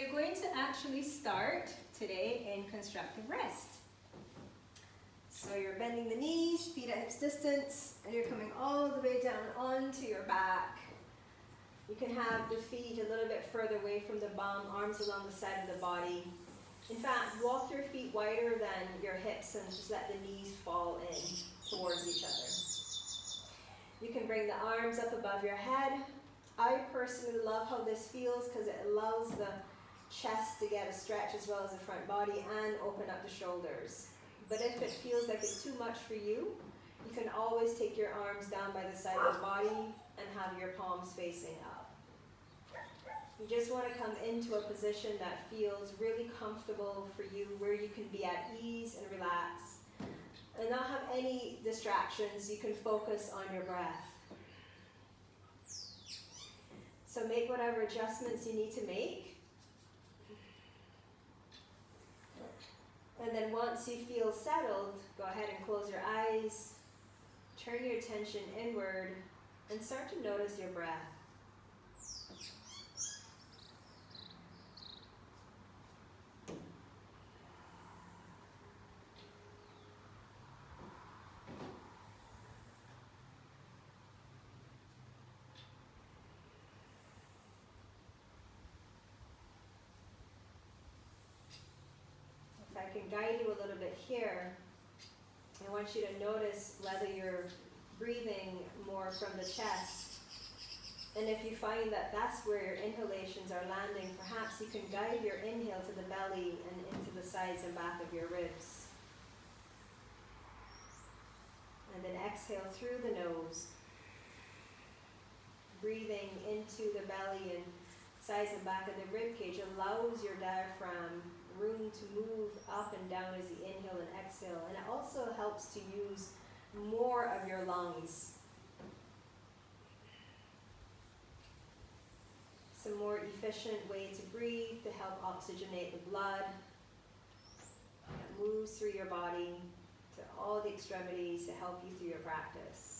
you're going to actually start today in constructive rest. So you're bending the knees, feet at hips distance, and you're coming all the way down onto your back. You can have the feet a little bit further away from the bum, arms along the side of the body. In fact, walk your feet wider than your hips and just let the knees fall in towards each other. You can bring the arms up above your head. I personally love how this feels because it allows the chest to get a stretch as well as the front body and open up the shoulders. But if it feels like it's too much for you, you can always take your arms down by the side of the body and have your palms facing up. You just want to come into a position that feels really comfortable for you, where you can be at ease and relax and not have any distractions. You can focus on your breath. So make whatever adjustments you need to make. And then once you feel settled, go ahead and close your eyes, turn your attention inward, and start to notice your breath. If I can guide you a little bit here, I want you to notice whether you're breathing more from the chest. And if you find that that's where your inhalations are landing, perhaps you can guide your inhale to the belly and into the sides and back of your ribs. And then exhale through the nose, breathing into the belly and sides and back of the rib cage allows your diaphragm room to move up and down as you inhale and exhale. And it also helps to use more of your lungs. It's a more efficient way to breathe to help oxygenate the blood. It moves through your body to all the extremities to help you through your practice.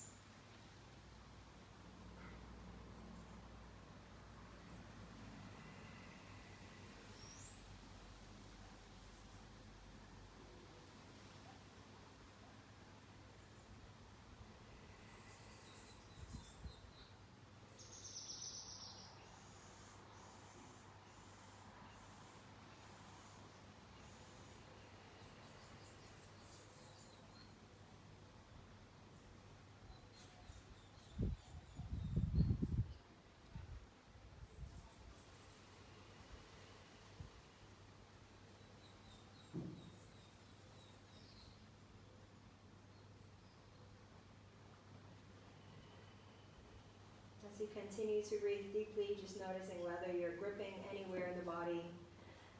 As you continue to breathe deeply, just noticing whether you're gripping anywhere in the body,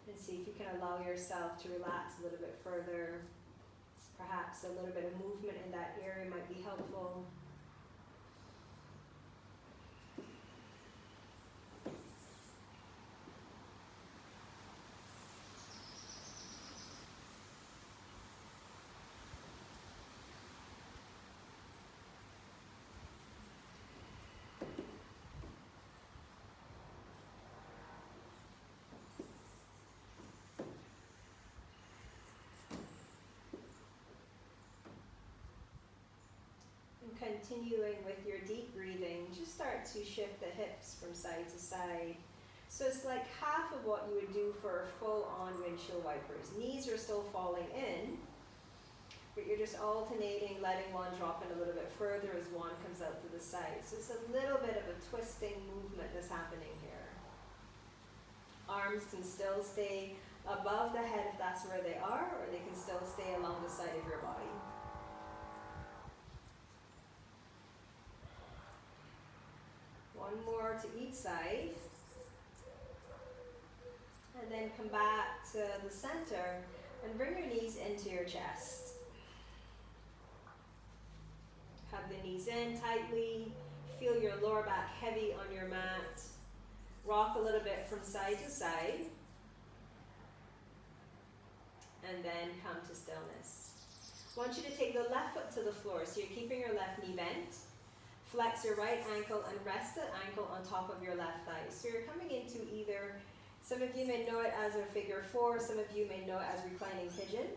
and see if you can allow yourself to relax a little bit further. Perhaps a little bit of movement in that area might be helpful. Continuing with your deep breathing, just start to shift the hips from side to side. So it's like half of what you would do for a full-on windshield wipers. Knees are still falling in, but you're just alternating, letting one drop in a little bit further as one comes out to the side. So it's a little bit of a twisting movement that's happening here. Arms can still stay above the head if that's where they are, or they can still stay along the side of your body. One more to each side. And then come back to the center and bring your knees into your chest. Hug the knees in tightly. Feel your lower back heavy on your mat. Rock a little bit from side to side. And then come to stillness. I want you to take the left foot to the floor. So you're keeping your left knee bent. Flex your right ankle and rest the ankle on top of your left thigh. So you're coming into either Some of you may know it as a figure 4, some of you may know it as reclining pigeon.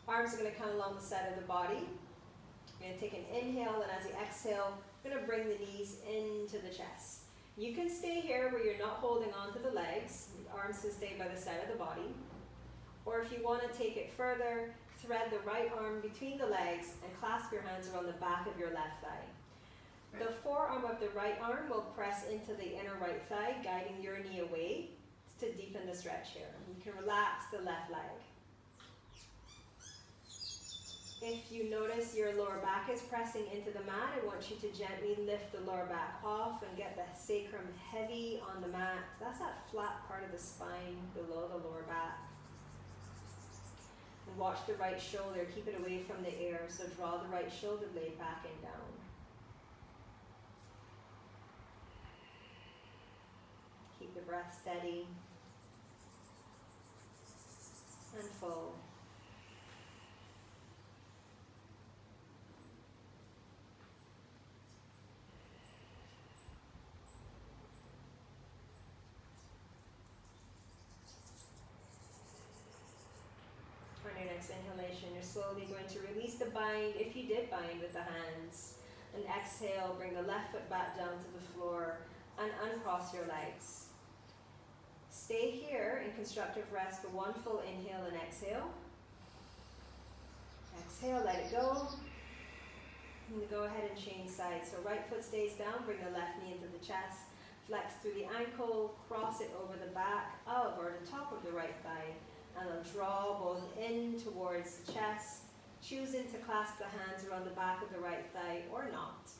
Arms are going to come along the side of the body. You're going to take an inhale, and as you exhale, you're going to bring the knees into the chest. You can stay here where you're not holding on to the legs. The arms can stay by the side of the body. Or if you want to take it further, thread the right arm between the legs and clasp your hands around the back of your left thigh. The forearm of the right arm will press into the inner right thigh, guiding your knee away to deepen the stretch here. You can relax the left leg. If you notice your lower back is pressing into the mat, I want you to gently lift the lower back off and get the sacrum heavy on the mat. That's that flat part of the spine below the lower back. And watch the right shoulder, keep it away from the air, so draw the right shoulder blade back and down. Keep the breath steady and full. On your next inhalation, you're slowly going to release the bind, if you did bind with the hands. And exhale, bring the left foot back down to the floor and uncross your legs. Stay here in constructive rest for one full inhale and exhale. Exhale, let it go. And go ahead and change sides. So right foot stays down, bring the left knee into the chest. Flex through the ankle, cross it over the back of or the top of the right thigh. And then draw both in towards the chest, choosing to clasp the hands around the back of the right thigh or not.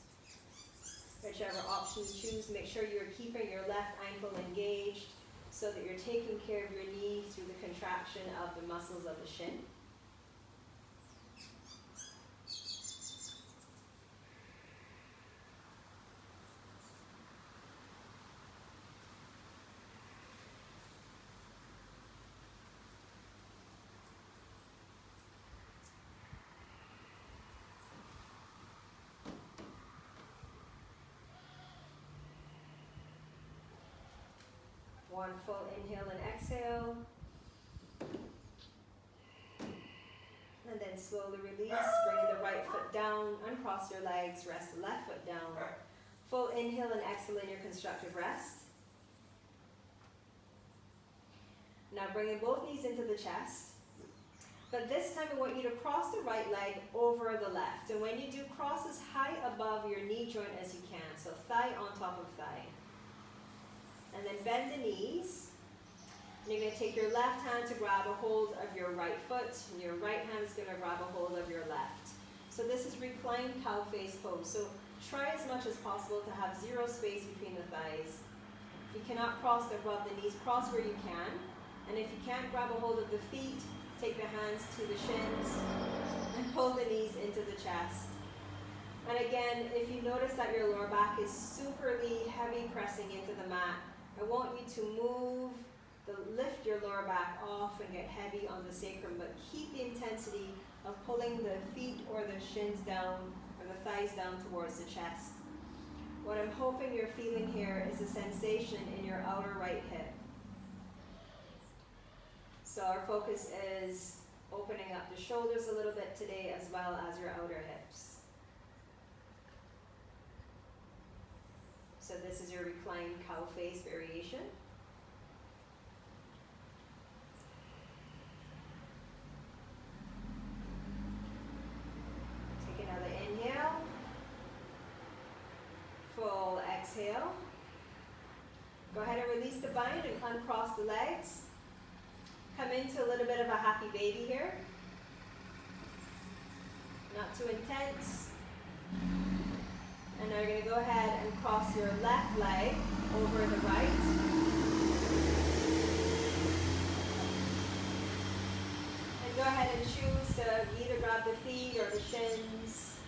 Whichever option you choose, make sure you're keeping your left ankle engaged so that you're taking care of your knee through the contraction of the muscles of the shin. One full inhale and exhale. And then slowly release, bringing the right foot down, uncross your legs, rest the left foot down. Full inhale and exhale in your constructive rest. Now bringing both knees into the chest. But this time I want you to cross the right leg over the left. And when you do, cross as high above your knee joint as you can. So thigh on top of thigh. And then bend the knees. And you're going to take your left hand to grab a hold of your right foot, and your right hand is going to grab a hold of your left. So this is reclined cow face pose. So try as much as possible to have zero space between the thighs. If you cannot cross above the knees, cross where you can. And if you can't grab a hold of the feet, take the hands to the shins and pull the knees into the chest. And again, if you notice that your lower back is superly heavy pressing into the mat, I want you to lift your lower back off and get heavy on the sacrum, but keep the intensity of pulling the feet or the shins down or the thighs down towards the chest. What I'm hoping you're feeling here is a sensation in your outer right hip. So our focus is opening up the shoulders a little bit today as well as your outer hips. So this is your reclined cow face variation. Take another inhale. Full exhale. Go ahead and release the bind and uncross the legs. Come into a little bit of a happy baby here. Not too intense. And now you're going to go ahead and cross your left leg over the right. And go ahead and choose to either grab the feet or the shins.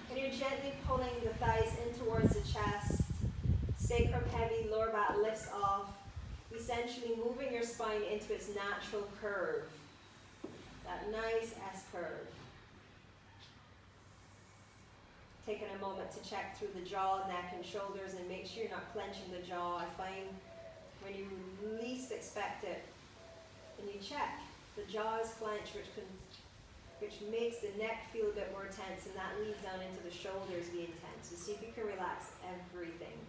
And you're gently pulling the thighs in towards the chest. Sacrum heavy, lower back lifts off. Essentially moving your spine into its natural curve. That nice S curve. Taking a moment to check through the jaw, neck, and shoulders and make sure you're not clenching the jaw. I find when you least expect it. And you check. The jaws clench, which makes the neck feel a bit more tense, and that leads down into the shoulders being tense. So see if you can relax everything.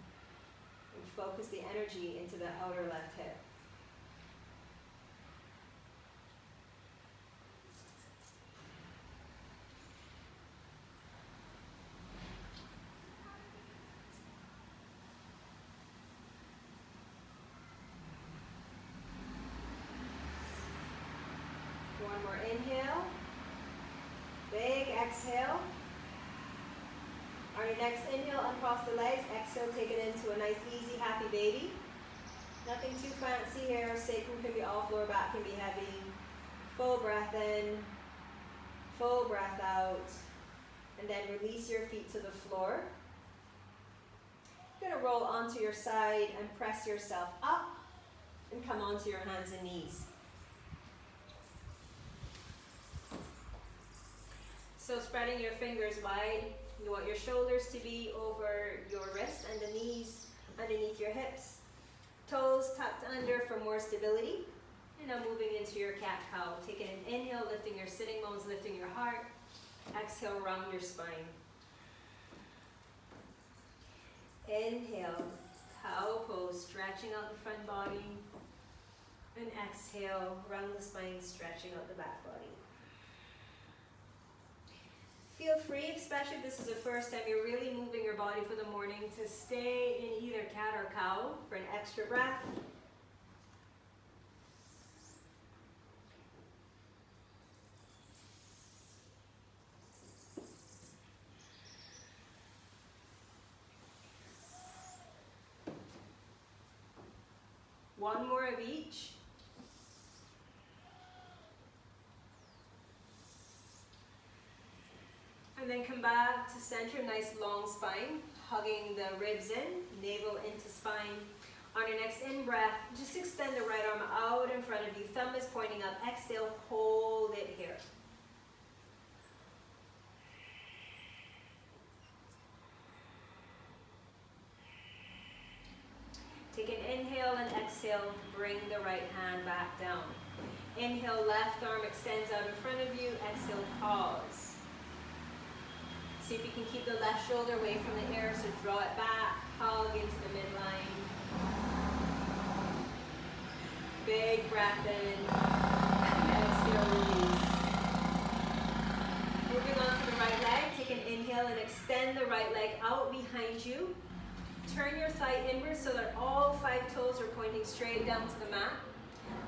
And focus the energy into the outer left hip. One more inhale. Big exhale. On your next inhale, uncross the legs. Exhale, take it into a nice, easy, happy baby. Nothing too fancy here. Sacrum can be off, lower back can be heavy. Full breath in. Full breath out. And then release your feet to the floor. You're going to roll onto your side and press yourself up. And come onto your hands and knees. So spreading your fingers wide, you want your shoulders to be over your wrist and the knees underneath your hips. Toes tucked under for more stability. And now moving into your cat-cow. Taking an inhale, lifting your sitting bones, lifting your heart. Exhale, round your spine. Inhale, cow pose, stretching out the front body. And exhale, round the spine, stretching out the back body. Feel free, especially if this is the first time you're really moving your body for the morning, to stay in either cat or cow for an extra breath. One more of each. And then come back to center, nice long spine, hugging the ribs in, navel into spine. On your next in-breath, just extend the right arm out in front of you. Thumb is pointing up. Exhale, hold it here. Take an inhale and exhale, bring the right hand back down. Inhale, left arm extends out in front of you. Exhale, pause. See if you can keep the left shoulder away from the air, so draw it back, hug into the midline. Big breath in, exhale, release. Moving on to the right leg, take an inhale and extend the right leg out behind you. Turn your thigh inward so that all 5 toes are pointing straight down to the mat.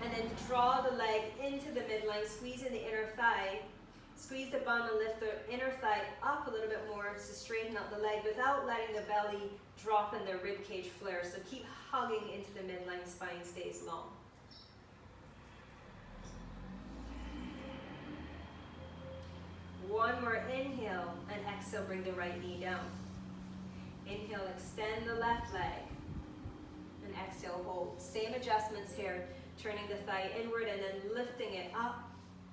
And then draw the leg into the midline, squeeze in the inner thigh. Squeeze the bum and lift the inner thigh up a little bit more to straighten out the leg without letting the belly drop and the rib cage flare. So keep hugging into the midline, spine stays long. One more inhale and exhale, bring the right knee down. Inhale, extend the left leg. And exhale, hold. Same adjustments here, turning the thigh inward and then lifting it up,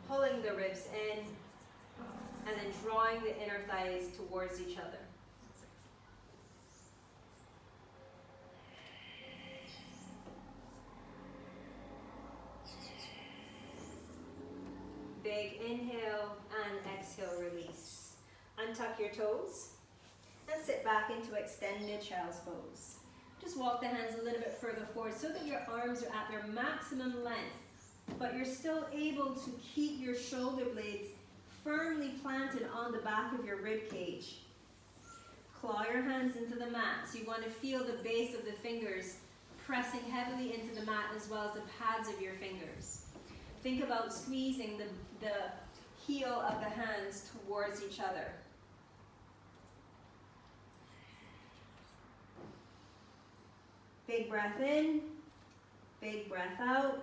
pulling the ribs in, and then drawing the inner thighs towards each other. Big inhale and exhale, release. Untuck your toes and sit back into extended child's pose. Just walk the hands a little bit further forward so that your arms are at their maximum length, but you're still able to keep your shoulder blades firmly planted on the back of your rib cage. Claw your hands into the mat, so you want to feel the base of the fingers pressing heavily into the mat as well as the pads of your fingers. Think about squeezing the heel of the hands towards each other. Big breath in, big breath out.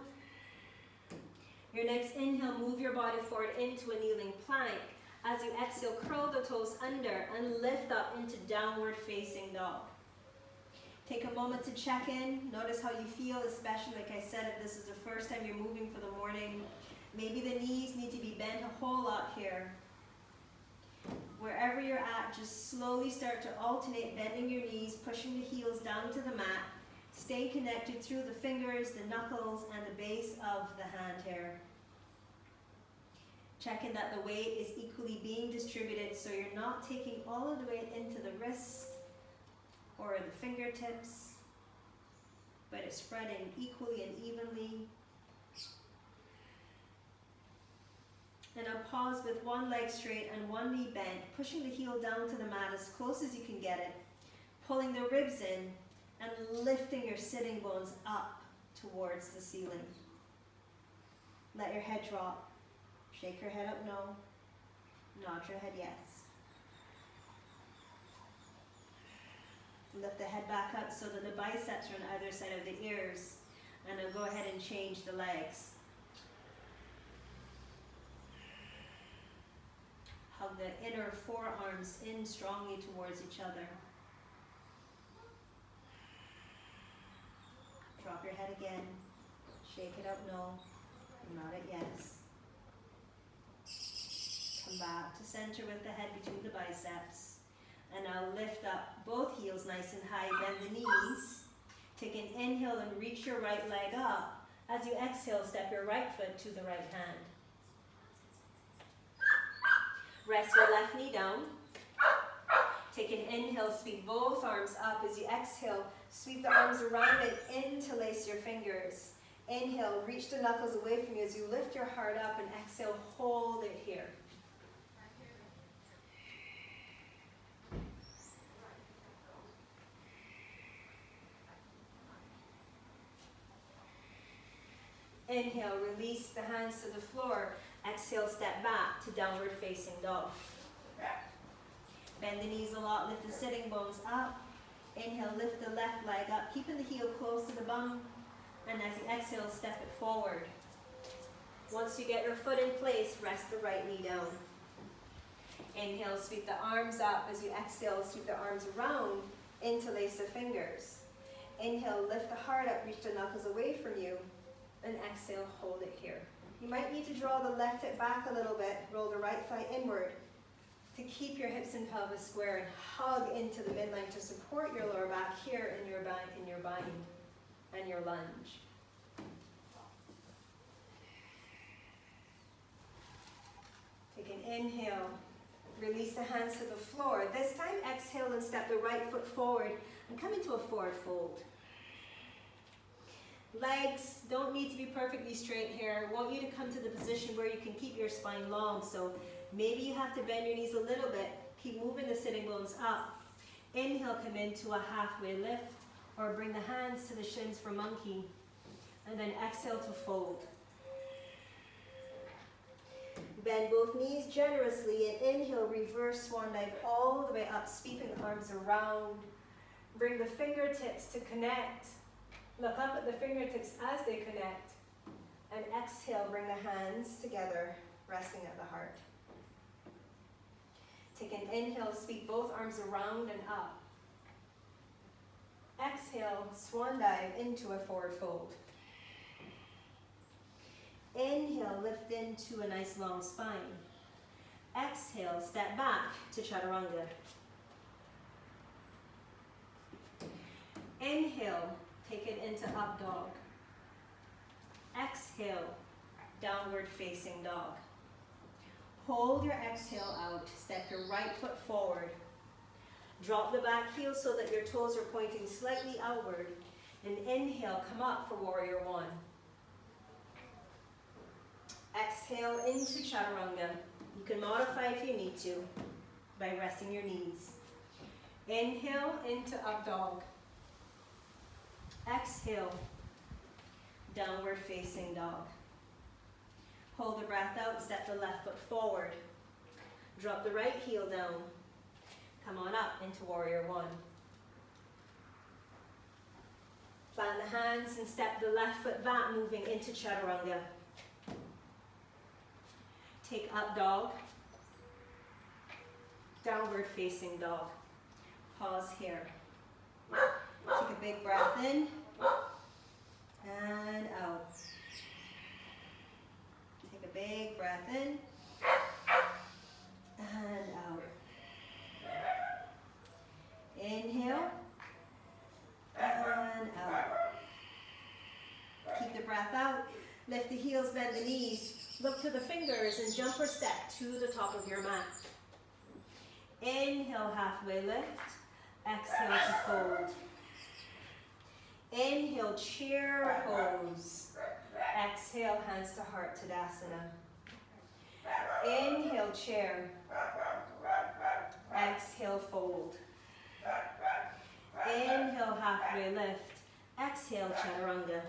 Your next inhale, move your body forward into a kneeling plank. As you exhale, curl the toes under and lift up into downward facing dog. Take a moment to check in. Notice how you feel, especially like I said, if this is the first time you're moving for the morning. Maybe the knees need to be bent a whole lot here. Wherever you're at, just slowly start to alternate bending your knees, pushing the heels down to the mat, Stay connected through the fingers, the knuckles, and the base of the hand here. Checking that the weight is equally being distributed so you're not taking all of the weight into the wrist or the fingertips, but it's spreading equally and evenly. And I'll pause with one leg straight and one knee bent, pushing the heel down to the mat as close as you can get it, pulling the ribs in and lifting your sitting bones up towards the ceiling. Let your head drop. Shake your head up, no. Nod your head, yes. Lift the head back up so that the biceps are on either side of the ears. And I'll go ahead and change the legs. Hug the inner forearms in strongly towards each other. Drop your head again. Shake it up, no. Nod it, yes. Come back to center with the head between the biceps. And now lift up both heels nice and high. Bend the knees. Take an inhale and reach your right leg up. As you exhale, step your right foot to the right hand. Rest your left knee down. Take an inhale, sweep both arms up. As you exhale, sweep the arms around and interlace your fingers. Inhale, reach the knuckles away from you as you lift your heart up, and exhale, hold it here. Inhale, release the hands to the floor. Exhale, step back to downward facing dog. Bend the knees a lot, lift the sitting bones up. Inhale, lift the left leg up, keeping the heel close to the bum. And as you exhale, step it forward. Once you get your foot in place, rest the right knee down. Inhale, sweep the arms up. As you exhale, sweep the arms around, interlace the fingers. Inhale, lift the heart up, reach the knuckles away from you. And exhale, hold it here. You might need to draw the left hip back a little bit, roll the right thigh inward to keep your hips and pelvis square, and hug into the midline to support your lower back here in your bind and your lunge. Take an inhale, release the hands to the floor. This time exhale and step the right foot forward and come into a forward fold. Legs don't need to be perfectly straight here. I want you to come to the position where you can keep your spine long. So maybe you have to bend your knees a little bit. Keep moving the sitting bones up. Inhale, come into a halfway lift, or bring the hands to the shins for monkey. And then exhale to fold. Bend both knees generously and inhale, reverse swan dive all the way up, sweeping the arms around. Bring the fingertips to connect. Look up at the fingertips as they connect. And exhale, bring the hands together, resting at the heart. Take an inhale, sweep both arms around and up. Exhale, swan dive into a forward fold. Inhale, lift into a nice long spine. Exhale, step back to chaturanga. Inhale, take it into up dog. Exhale, downward facing dog. Hold your exhale out. Step your right foot forward. Drop the back heel so that your toes are pointing slightly outward. And inhale, come up for warrior one. Exhale into chaturanga. You can modify if you need to by resting your knees. Inhale into up dog. Exhale, downward facing dog. Hold the breath out, step the left foot forward. Drop the right heel down. Come on up into warrior one. Plant the hands and step the left foot back, moving into chaturanga. Take up dog. Downward facing dog. Pause here. Take a big breath in and out. Take a big breath in and out. Inhale and out. the heels, bend the knees. Look to the fingers and jump or step to the top of your mat. Inhale, halfway lift. Exhale to fold. Inhale, chair pose. Exhale, hands to heart, Tadasana. Inhale, chair. Exhale, fold. Inhale, halfway lift. Exhale, chaturanga.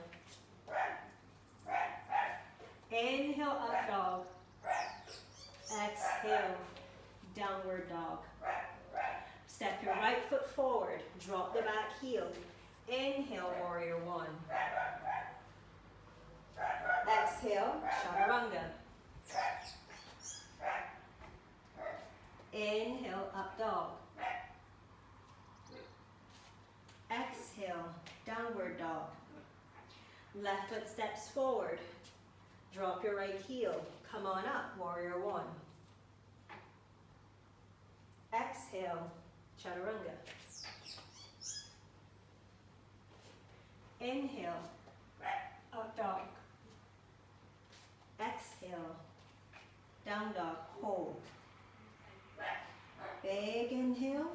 Inhale, up dog. Exhale, downward dog. Step your right foot forward. Drop the back heel. Inhale, warrior one. Exhale, chaturanga. Inhale, up dog. Exhale, downward dog. Left foot steps forward. Drop your right heel. Come on up, warrior one. Exhale, chaturanga. Inhale, up dog. Exhale, down dog, hold. Big inhale,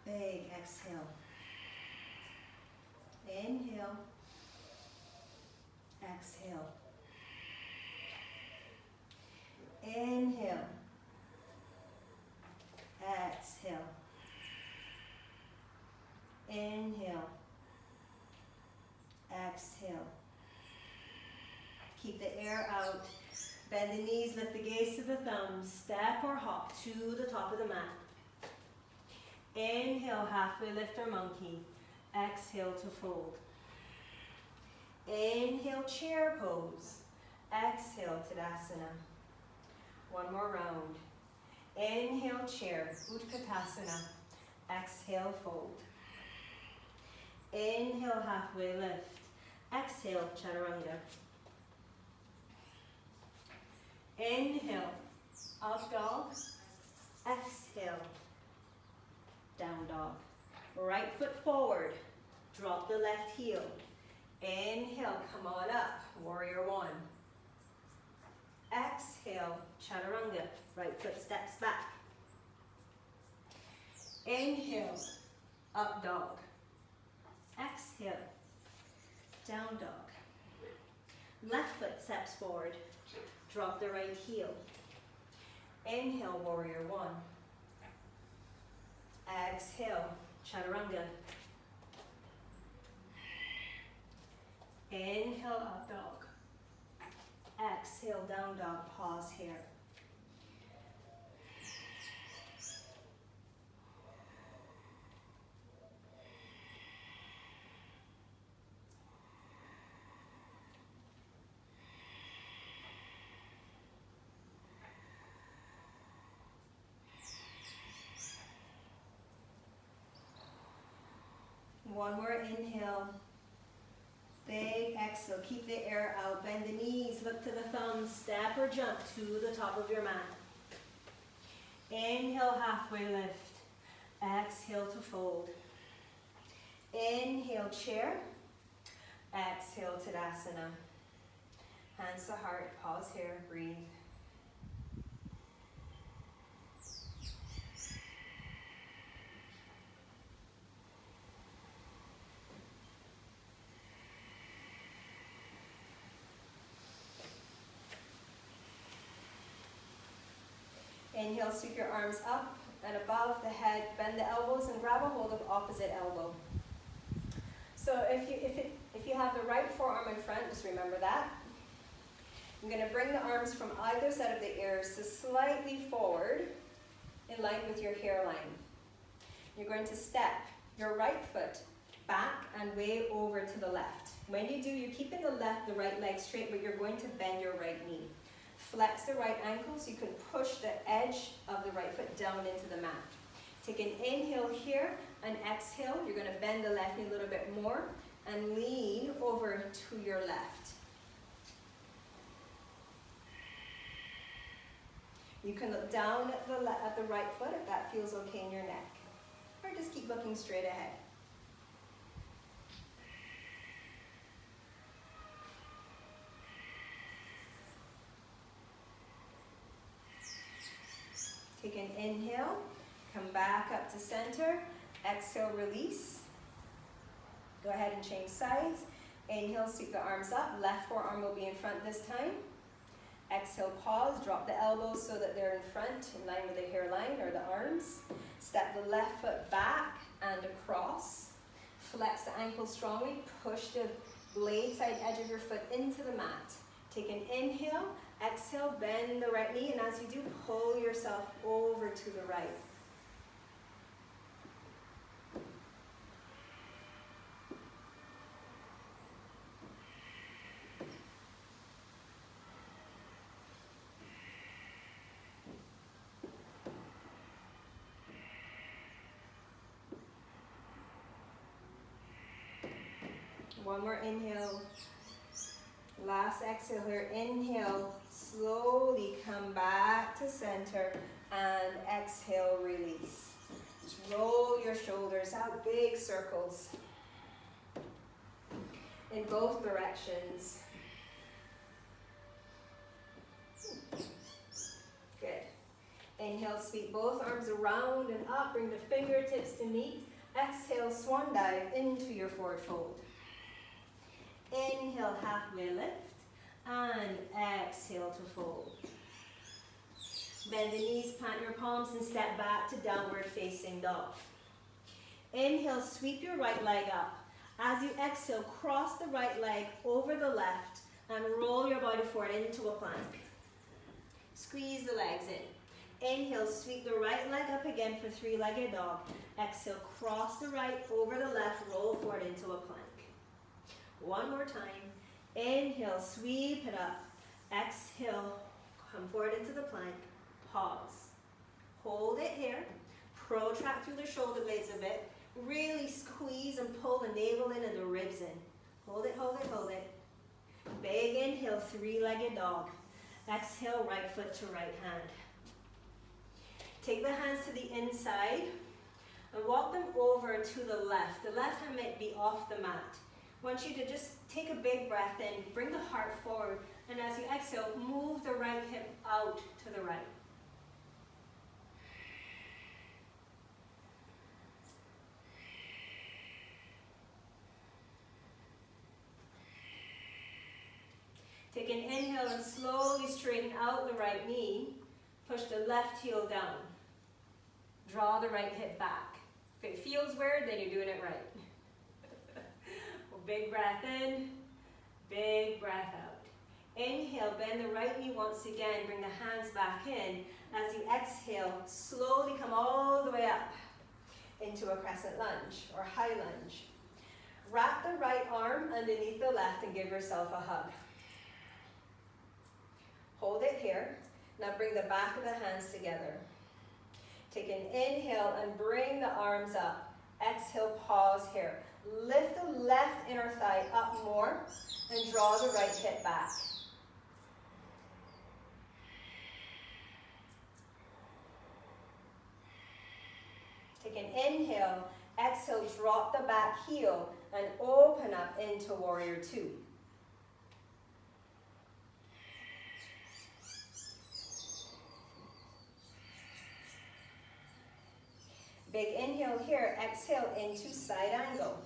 big exhale. Inhale, exhale. Inhale, exhale. Inhale, exhale. Keep the air out. Bend the knees, lift the gaze to the thumbs. Step or hop to the top of the mat. Inhale, halfway lift or monkey. Exhale to fold. Inhale, chair pose. Exhale, Tadasana. One more round. Inhale, chair, Utkatasana. Exhale, fold. Inhale, halfway lift. Exhale, chaturanga. Inhale, up dog. Exhale, down dog. Right foot forward. Drop the left heel. Inhale, come on up, warrior one. Exhale, chaturanga. Right foot steps back. Inhale, up dog. Exhale, down dog. Left foot steps forward. Drop the right heel. Inhale, warrior one. Exhale, chaturanga. Inhale, up dog. Exhale, down dog. Pause here. One more inhale. Big exhale. Keep the air out. Bend the knees. Look to the thumbs. Step or jump to the top of your mat. Inhale, halfway lift. Exhale to fold. Inhale, chair. Exhale, Tadasana. Hands to heart. Pause here. Breathe. Inhale, sweep your arms up and above the head. Bend the elbows and grab a hold of opposite elbow. So if you have the right forearm in front, just remember that. I'm going to bring the arms from either side of the ears to slightly forward in line with your hairline. You're going to step your right foot back and way over to the left. When you do, you're keeping the right leg straight, but you're going to bend your right knee. Flex the right ankle so you can push the edge of the right foot down into the mat. Take an inhale here and exhale. You're going to bend the left knee a little bit more and lean over to your left. You can look down at the right foot if that feels okay in your neck. Or just keep looking straight ahead. Take an inhale, come back up to center. Exhale, release. Go ahead and change sides. Inhale, sweep the arms up. Left forearm will be in front this time. Exhale, pause. Drop the elbows so that they're in front, in line with the hairline or the arms. Step the left foot back and across. Flex the ankle strongly. Push the blade side edge of your foot into the mat. Take an inhale. Exhale, bend the right knee, and as you do, pull yourself over to the right. One more inhale. Last exhale here. Inhale, slowly come back to center, and exhale, release. Just roll your shoulders out, big circles in both directions. Good. Inhale, sweep both arms around and up, bring the fingertips to meet. Exhale, swan dive into your forward fold. Inhale, halfway lift, and exhale to fold. Bend the knees, plant your palms, and step back to downward facing dog. Inhale, sweep your right leg up. As you exhale, cross the right leg over the left and roll your body forward into a plank. Squeeze the legs in. Inhale, sweep the right leg up again for three-legged dog. Exhale, cross the right over the left, roll forward into a plank. One more time. Inhale, sweep it up. Exhale, come forward into the plank. Pause. Hold it here. Protract through the shoulder blades a bit. Really squeeze and pull the navel in and the ribs in. Hold it, hold it, hold it. Big inhale, three-legged dog. Exhale, right foot to right hand. Take the hands to the inside and walk them over to the left. The left hand might be off the mat. I want you to just take a big breath in, bring the heart forward, and as you exhale, move the right hip out to the right. Take an inhale and slowly straighten out the right knee. Push the left heel down. Draw the right hip back. If it feels weird, then you're doing it right. Big breath in, big breath out. Inhale, bend the right knee once again, bring the hands back in. As you exhale, slowly come all the way up into a crescent lunge or high lunge. Wrap the right arm underneath the left and give yourself a hug. Hold it here. Now bring the back of the hands together. Take an inhale and bring the arms up. Exhale, pause here. Lift the left inner thigh up more and draw the right hip back. Take an inhale, exhale, drop the back heel and open up into warrior two. Big inhale here, exhale into side angle.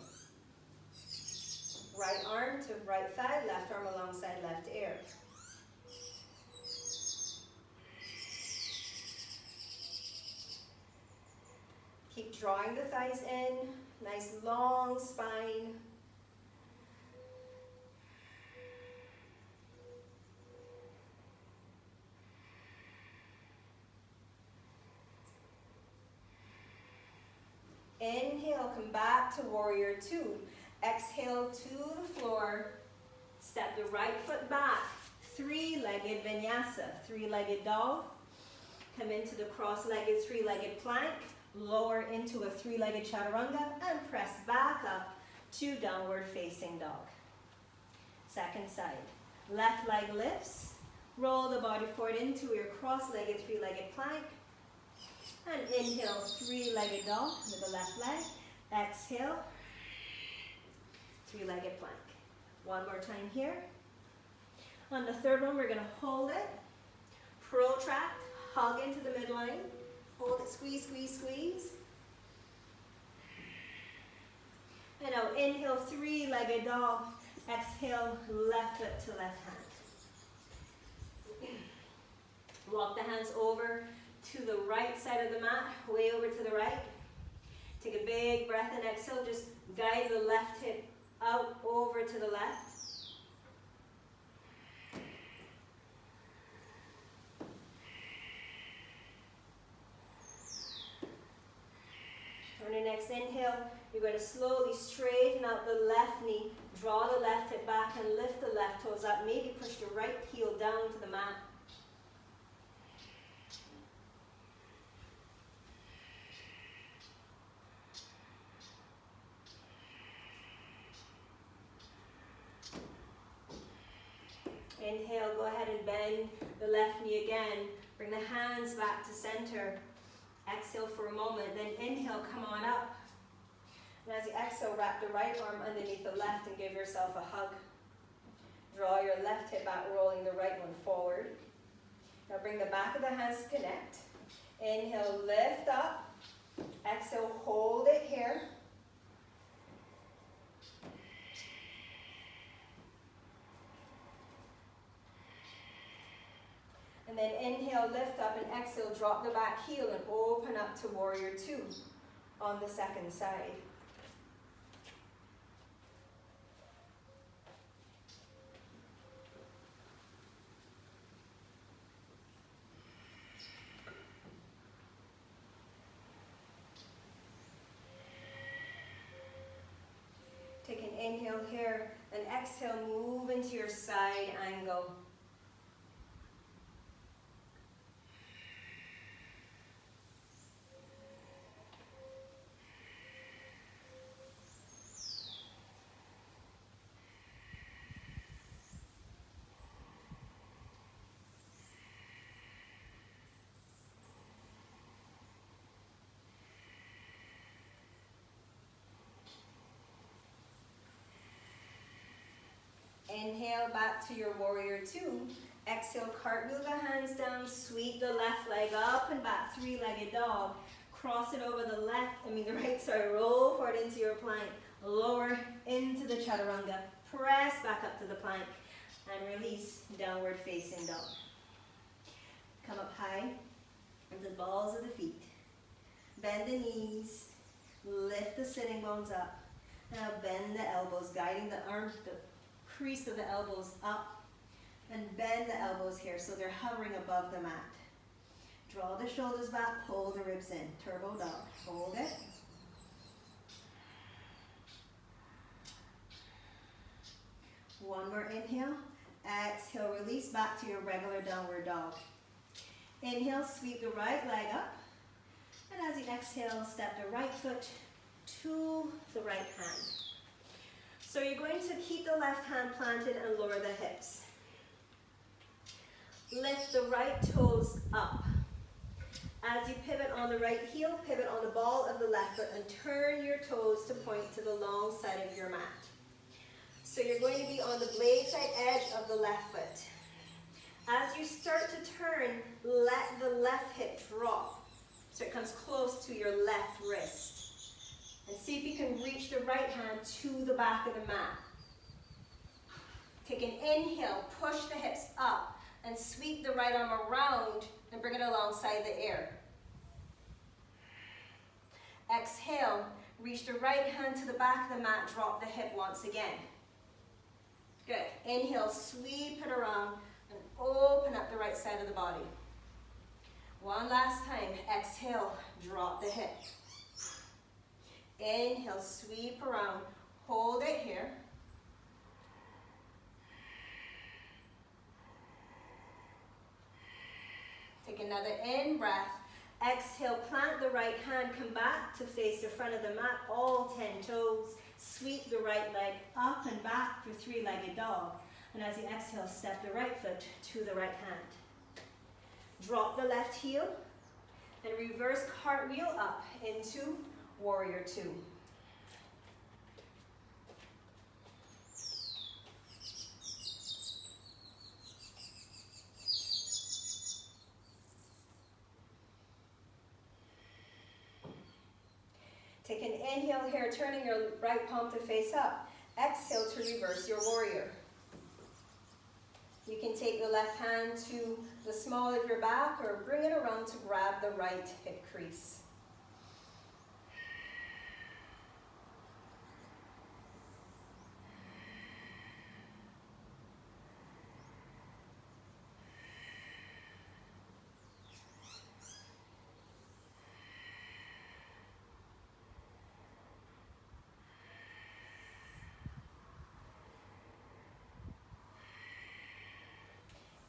Right arm to right thigh, left arm alongside left ear. Keep drawing the thighs in, nice long spine. Inhale, come back to warrior two. Exhale to the floor. Step the right foot back. Three-legged vinyasa, three-legged dog. Come into the cross-legged three-legged plank. Lower into a three-legged chaturanga and press back up to downward facing dog. Second side. Left leg lifts. Roll the body forward into your cross-legged three-legged plank. And inhale, three-legged dog with the left leg. Exhale, three-legged plank. One more time here. On the third one, we're going to hold it, protract, hug into the midline, Hold it, squeeze, squeeze, squeeze. And now inhale, three-legged dog. Exhale, left foot to left hand. Walk the hands over to the right side of the mat, way over to the right. Take a big breath and exhale. Just guide the left hip out over to the left. On your next inhale, you're going to slowly straighten out the left knee, draw the left hip back and lift the left toes up. Maybe push your right heel down to the mat. Inhale, go ahead and bend the left knee again. Bring the hands back to center. Exhale for a moment, then inhale, come on up. And as you exhale, wrap the right arm underneath the left and give yourself a hug. Draw your left hip back, rolling the right one forward. Now bring the back of the hands to connect. Inhale, lift up. Exhale, hold it here. And then inhale, lift up, and exhale, drop the back heel and open up to warrior two on the second side. Take an inhale here, and exhale, move into your side angle. Inhale, back to your warrior two. Exhale, cartwheel the hands down, sweep the left leg up and back, three-legged dog. Cross it over the right, roll forward into your plank. Lower into the chaturanga. Press back up to the plank and release, downward facing dog. Come up high, and the balls of the feet. Bend the knees, lift the sitting bones up. Now bend the elbows, guiding the arms, the crease of the elbows up, and bend the elbows here so they're hovering above the mat. Draw the shoulders back, pull the ribs in. Turbo dog. Hold it. One more inhale. Exhale, release back to your regular downward dog. Inhale, sweep the right leg up. And as you exhale, step the right foot to the right hand. So you're going to keep the left hand planted and lower the hips. Lift the right toes up. As you pivot on the right heel, pivot on the ball of the left foot and turn your toes to point to the long side of your mat. So you're going to be on the blade side edge of the left foot. As you start to turn, let the left hip drop so it comes close to your left wrist. And see if you can reach the right hand to the back of the mat. Take an inhale, push the hips up, and sweep the right arm around and bring it alongside the air. Exhale, reach the right hand to the back of the mat, drop the hip once again. Good. Inhale, sweep it around and open up the right side of the body. One last time. Exhale, drop the hip. Inhale, sweep around, hold it here. Take another in breath. Exhale, plant the right hand, come back to face the front of the mat, all 10 toes. Sweep the right leg up and back for three-legged dog. And as you exhale, step the right foot to the right hand. Drop the left heel and reverse cartwheel up into warrior two. Take an inhale here, turning your right palm to face up. Exhale to reverse your warrior. You can take the left hand to the small of your back or bring it around to grab the right hip crease.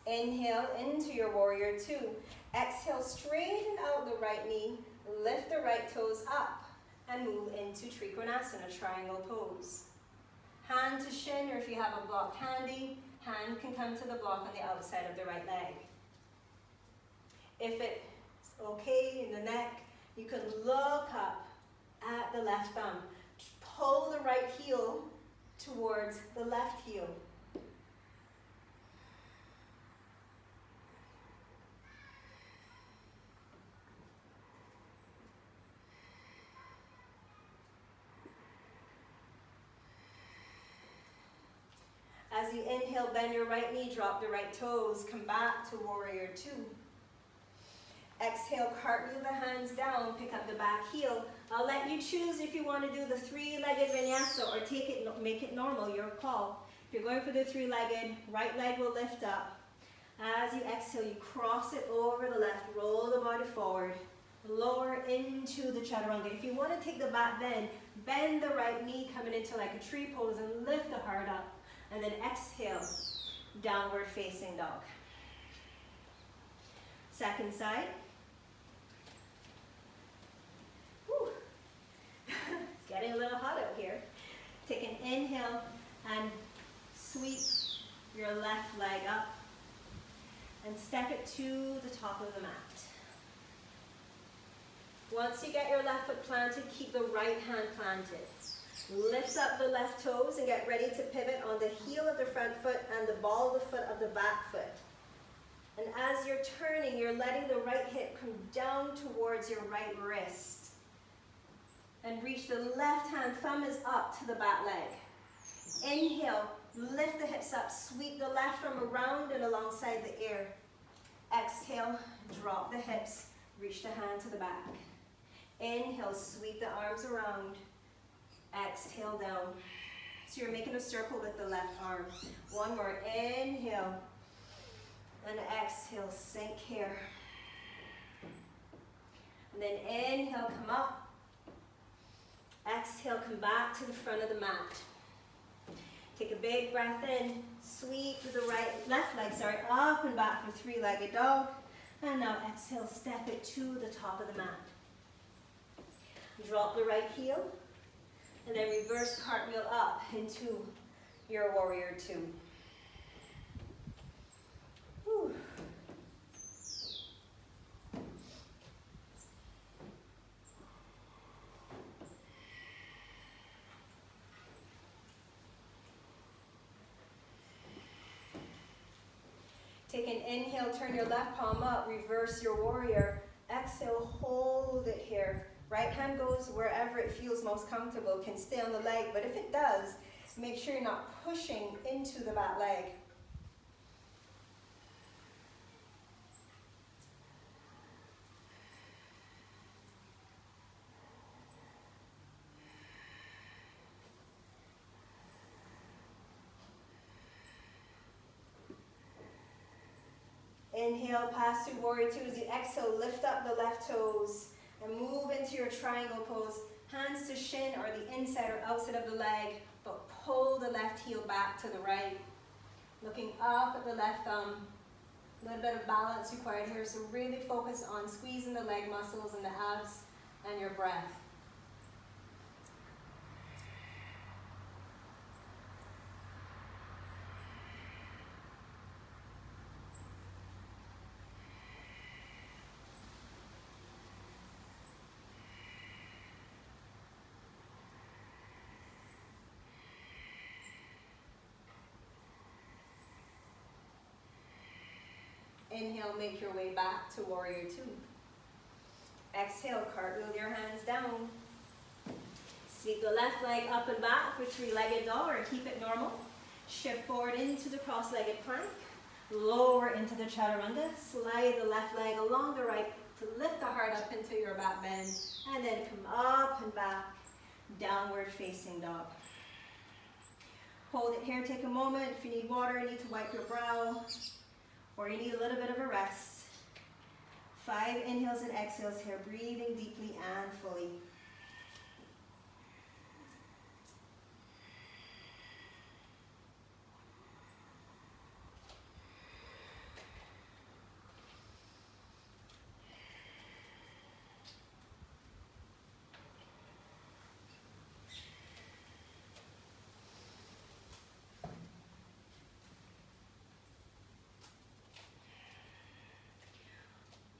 Inhale into your warrior two. Exhale, straighten out the right knee, lift the right toes up, and move into Garudāsana, triangle pose. Hand to shin, or if you have a block handy, hand can come to the block on the outside of the right leg. If it's okay in the neck, you can look up at the left thumb. Pull the right heel towards the left heel. As you inhale, bend your right knee, drop the right toes, come back to warrior two. Exhale, cartwheel the hands down, pick up the back heel. I'll let you choose if you want to do the three-legged vinyasa or make it normal, your call. If you're going for the three-legged, right leg will lift up. As you exhale, you cross it over the left, roll the body forward, lower into the chaturanga. If you want to take the back bend the right knee coming into like a tree pose and lift the heart up. And then exhale, downward facing dog. Second side. Whew. It's getting a little hot out here. Take an inhale and sweep your left leg up and step it to the top of the mat. Once you get your left foot planted, keep the right hand planted. Lift up the left toes and get ready to pivot on the heel of the front foot and the ball of the foot of the back foot. And as you're turning, you're letting the right hip come down towards your right wrist. And reach the left hand, thumb is up to the back leg. Inhale, lift the hips up, sweep the left arm around and alongside the ear. Exhale, drop the hips, reach the hand to the back. Inhale, sweep the arms around. Exhale down. So you're making a circle with the left arm. One more. Inhale. And exhale, sink here. And then inhale, come up. Exhale, come back to the front of the mat. Take a big breath in. Sweep the left leg, up and back for three-legged dog. And now exhale, step it to the top of the mat. Drop the right heel. And then reverse cartwheel up into your warrior two. Whew. Take an inhale, turn your left palm up, reverse your warrior. Exhale, hold it here. Right hand goes wherever it feels most comfortable, can stay on the leg, but if it does, make sure you're not pushing into the back leg. Inhale, pass through warrior two. As you exhale, lift up the left toes and move into your triangle pose. Hands to shin or the inside or outside of the leg, but pull the left heel back to the right. Looking up at the left thumb. A little bit of balance required here, so really focus on squeezing the leg muscles and the abs and your breath. Inhale, make your way back to warrior two. Exhale, cartwheel your hands down. Sweep the left leg up and back for three-legged dog, or keep it normal. Shift forward into the cross-legged plank. Lower into the chaturanga. Slide the left leg along the right to lift the heart up into your back bend. And then come up and back. Downward facing dog. Hold it here, take a moment. If you need water, you need to wipe your brow, or you need a little bit of a rest. 5 inhales and exhales here, breathing deeply and fully.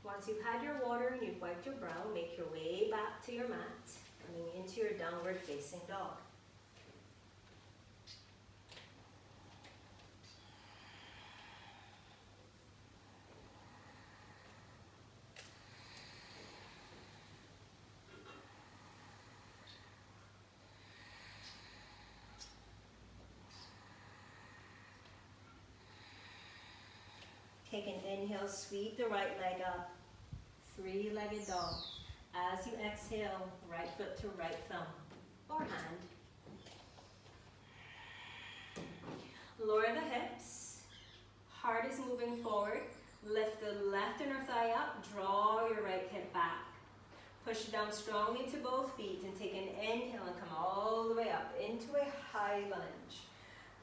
Once you've had your water and you've wiped your brow, make your way back to your mat, coming into your downward facing dog. Take an inhale, sweep the right leg up. Three-legged dog. As you exhale, right foot to right thumb or hand. Lower the hips. Heart is moving forward. Lift the left inner thigh up. Draw your right hip back. Push down strongly to both feet and take an inhale and come all the way up into a high lunge.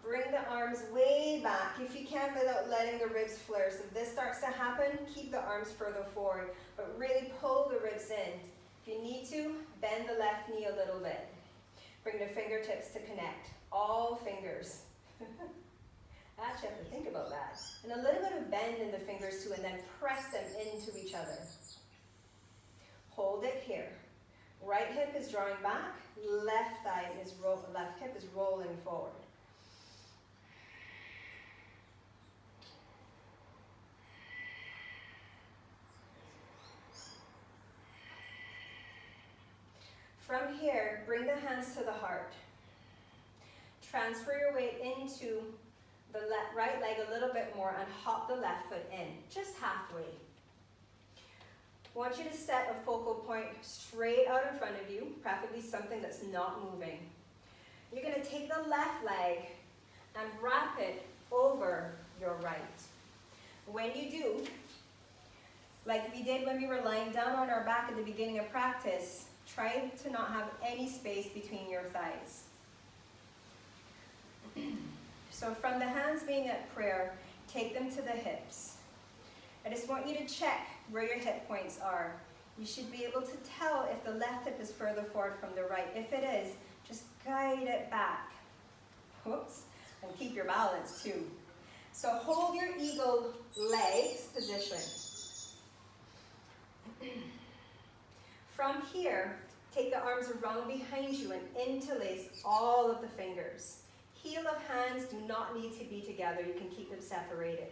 Bring the arms way back if you can without letting the ribs flare. So if this starts to happen, keep the arms further forward, but really pull the ribs in. If you need to, bend the left knee a little bit. Bring the fingertips to connect. All fingers. Actually, I have to think about that. And a little bit of bend in the fingers too, and then press them into each other. Hold it here. Right hip is drawing back. Left hip is rolling forward. From here, bring the hands to the heart. Transfer your weight into the right leg a little bit more and hop the left foot in, just halfway. I want you to set a focal point straight out in front of you, preferably something that's not moving. You're going to take the left leg and wrap it over your right. When you do, like we did when we were lying down on our back at the beginning of practice, try to not have any space between your thighs. So from the hands being at prayer, take them to the hips. I just want you to check where your hip points are. You should be able to tell if the left hip is further forward from the right. If it is, just guide it back. Whoops. And keep your balance too. So hold your eagle legs position. From here, take the arms around behind you and interlace all of the fingers. Heel of hands do not need to be together. You can keep them separated.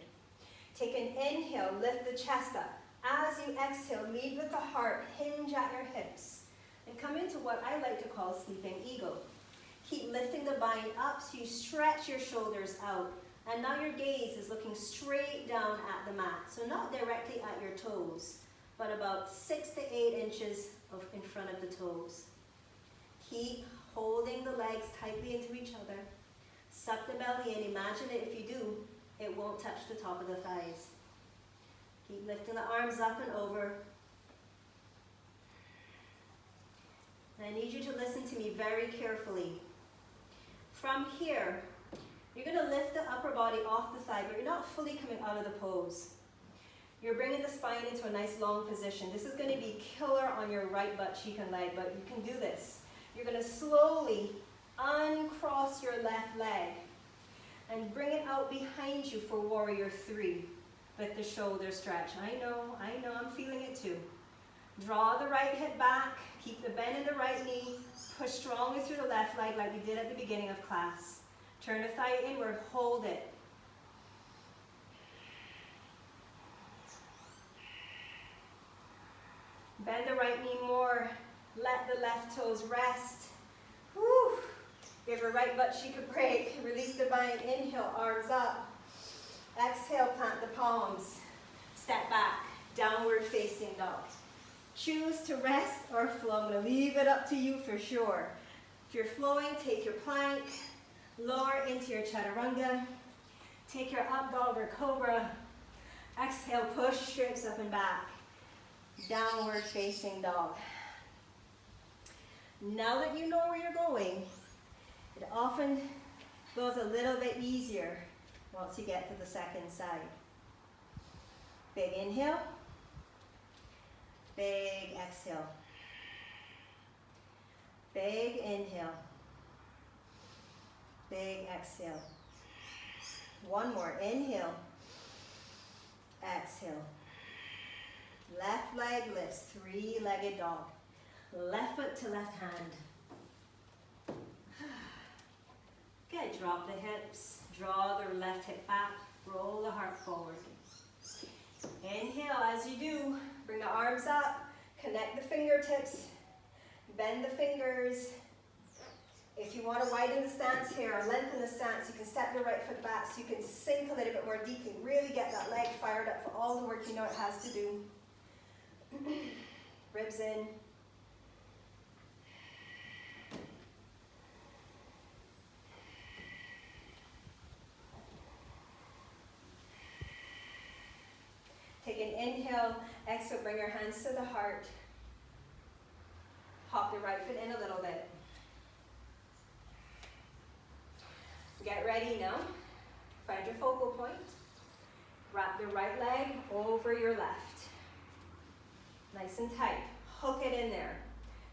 Take an inhale, lift the chest up. As you exhale, lead with the heart, hinge at your hips, and come into what I like to call sleeping eagle. Keep lifting the spine up so you stretch your shoulders out. And now your gaze is looking straight down at the mat. So not directly at your toes, but about 6 to 8 inches in front of the toes. Keep holding the legs tightly into each other. Suck the belly in. Imagine it if you do, it won't touch the top of the thighs. Keep lifting the arms up and over. And I need you to listen to me very carefully. From here, you're going to lift the upper body off the thigh, but you're not fully coming out of the pose. You're bringing the spine into a nice long position. This is going to be killer on your right butt, cheek, and leg, but you can do this. You're going to slowly uncross your left leg and bring it out behind you for warrior 3 with the shoulder stretch. I know, I'm feeling it too. Draw the right hip back, keep the bend in the right knee, push strongly through the left leg like we did at the beginning of class. Turn the thigh inward, hold it. Bend the right knee more, let the left toes rest. Give her right butt cheek a break. Release the bind. Inhale, arms up. Exhale, plant the palms. Step back, downward facing dog. Choose to rest or flow. I'm going to leave it up to you for sure. If you're flowing, take your plank. Lower into your chaturanga. Take your up dog or cobra. Exhale, push strips up and back. Downward facing dog. Now that you know where you're going, it often goes a little bit easier once you get to the second side. Big inhale. Big exhale. Big inhale. Big exhale. One more. Inhale. Exhale. Left leg lifts. Three-legged dog. Left foot to left hand. Good. Drop the hips. Draw the left hip back. Roll the heart forward. Inhale as you do. Bring the arms up. Connect the fingertips. Bend the fingers. If you want to widen the stance here or lengthen the stance, you can step your right foot back so you can sink a little bit more deeply. Really get that leg fired up for all the work you know it has to do. Ribs in. Take an inhale, exhale, bring your hands to the heart. Hop the right foot in a little bit. Get ready now. Find your focal point. Wrap the right leg over your left. Nice and tight. Hook it in there.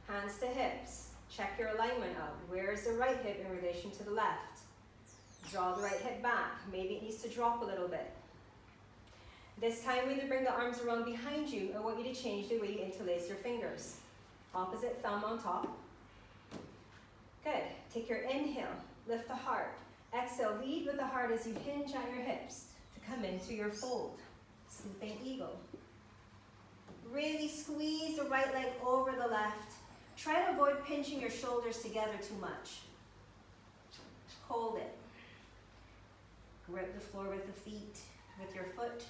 Hands to hips. Check your alignment out. Where is the right hip in relation to the left? Draw the right hip back. Maybe it needs to drop a little bit. This time, when you bring the arms around behind you, I want you to change the way you interlace your fingers. Opposite thumb on top. Good. Take your inhale. Lift the heart. Exhale, lead with the heart as you hinge at your hips to come into your fold. Sleeping eagle. Really squeeze the right leg over the left. Try to avoid pinching your shoulders together too much. Hold it. Grip the floor with the feet, with your foot.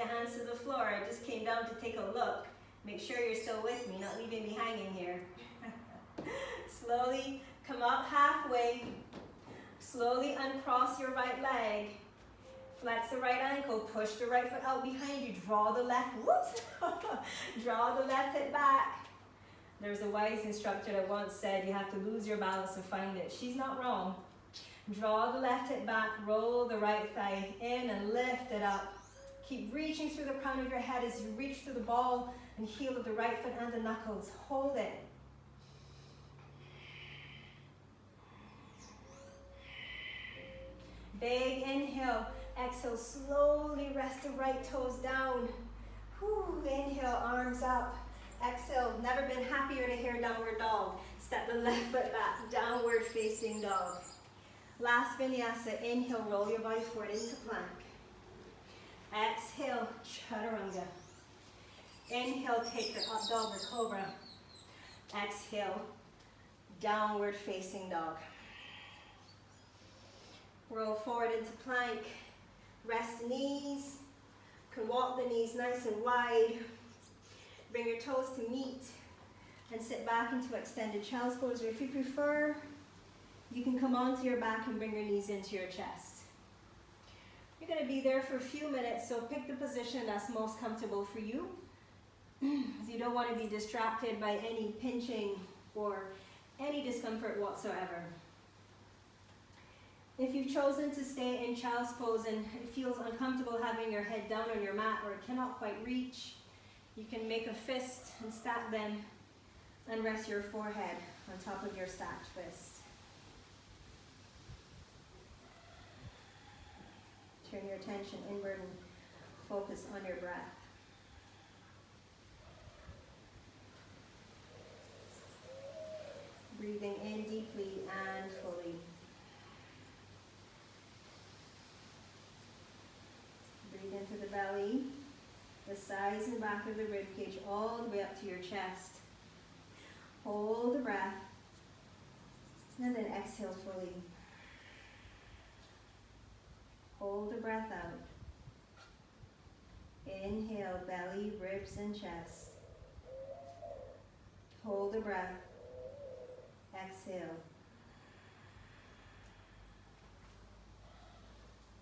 Hands to the floor. I just came down to take a look. Make sure you're still with me, not leaving me hanging here. Slowly come up halfway. Slowly uncross your right leg. Flex the right ankle. Push the right foot out behind you. Draw the left. Whoops! Draw the left hip back. There's a wise instructor that once said you have to lose your balance to find it. She's not wrong. Draw the left hip back. Roll the right thigh in and lift it up. Keep reaching through the crown of your head as you reach through the ball and heel of the right foot and the knuckles. Hold it. Big inhale. Exhale, slowly rest the right toes down. Whew. Inhale, arms up. Exhale, never been happier to hear downward dog. Step the left foot back, downward facing dog. Last vinyasa, inhale, roll your body forward into plank. Exhale, chaturanga. Inhale, take the up dog or cobra. Exhale, downward facing dog. Roll forward into plank. Rest the knees. You can walk the knees nice and wide. Bring your toes to meet and sit back into extended child's pose. Or if you prefer, you can come onto your back and bring your knees into your chest. You're going to be there for a few minutes, so pick the position that's most comfortable for you. You don't want to be distracted by any pinching or any discomfort whatsoever. If you've chosen to stay in child's pose and it feels uncomfortable having your head down on your mat or cannot quite reach, you can make a fist and stack them and rest your forehead on top of your stacked fist. Turn your attention inward and focus on your breath. Breathe thighs and back of the rib cage all the way up to your chest. Hold the breath. And then exhale fully. Hold the breath out. Inhale, belly, ribs, and chest. Hold the breath. Exhale.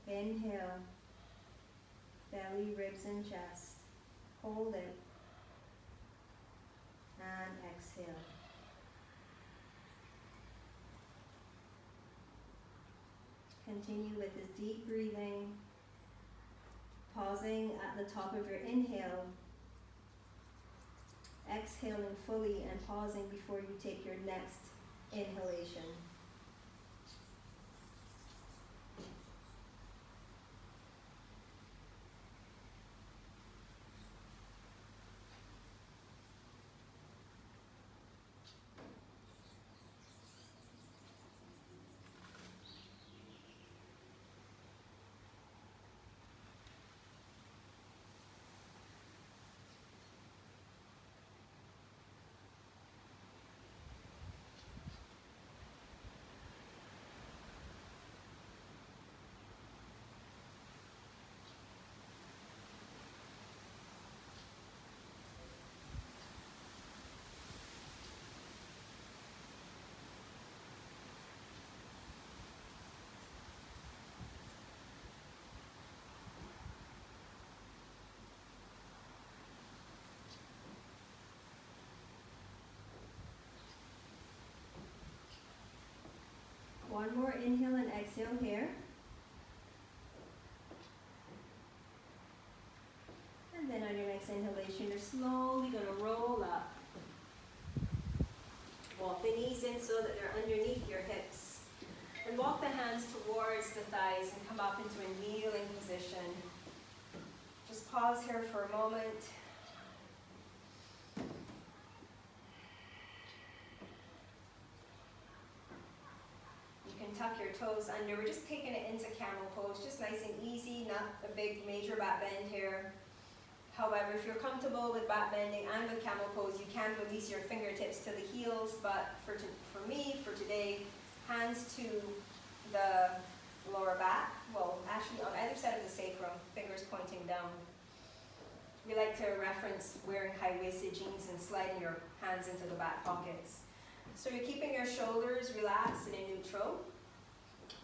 Inhale, belly, ribs, and chest. Hold it. And exhale. Continue with this deep breathing, pausing at the top of your inhale, exhaling fully and pausing before you take your next inhalation. One more inhale and exhale here. And then on your next inhalation, you're slowly going to roll up. Walk the knees in so that they're underneath your hips. And walk the hands towards the thighs and come up into a kneeling position. Just pause here for a moment. Tuck your toes under. We're just taking it into camel pose, just nice and easy, not a big major back bend here. However, if you're comfortable with back bending and with camel pose, you can release your fingertips to the heels, but for me, for today, hands to the lower back, well, actually on either side of the sacrum, fingers pointing down. We like to reference wearing high-waisted jeans and sliding your hands into the back pockets. So you're keeping your shoulders relaxed and in neutral.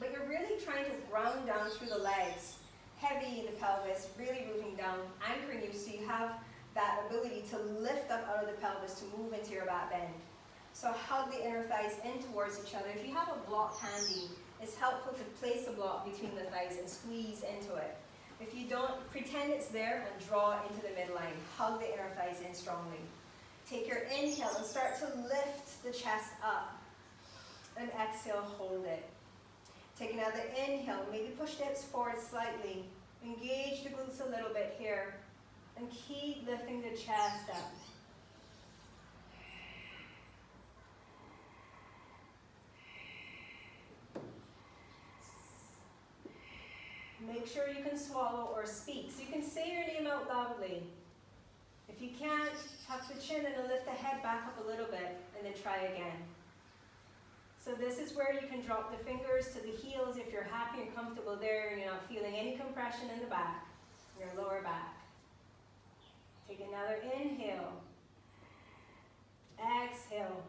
But you're really trying to ground down through the legs, heavy in the pelvis, really rooting down, anchoring you so you have that ability to lift up out of the pelvis to move into your back bend. So hug the inner thighs in towards each other. If you have a block handy, it's helpful to place a block between the thighs and squeeze into it. If you don't, pretend it's there and draw into the midline. Hug the inner thighs in strongly. Take your inhale and start to lift the chest up. And exhale, hold it. Take another inhale, maybe push the hips forward slightly. Engage the glutes a little bit here. And keep lifting the chest up. Make sure you can swallow or speak. So you can say your name out loudly. If you can't, tuck the chin and lift the head back up a little bit, and then try again. So this is where you can drop the fingers to the heels if you're happy and comfortable there and you're not feeling any compression in the back, your lower back. Take another inhale. Exhale.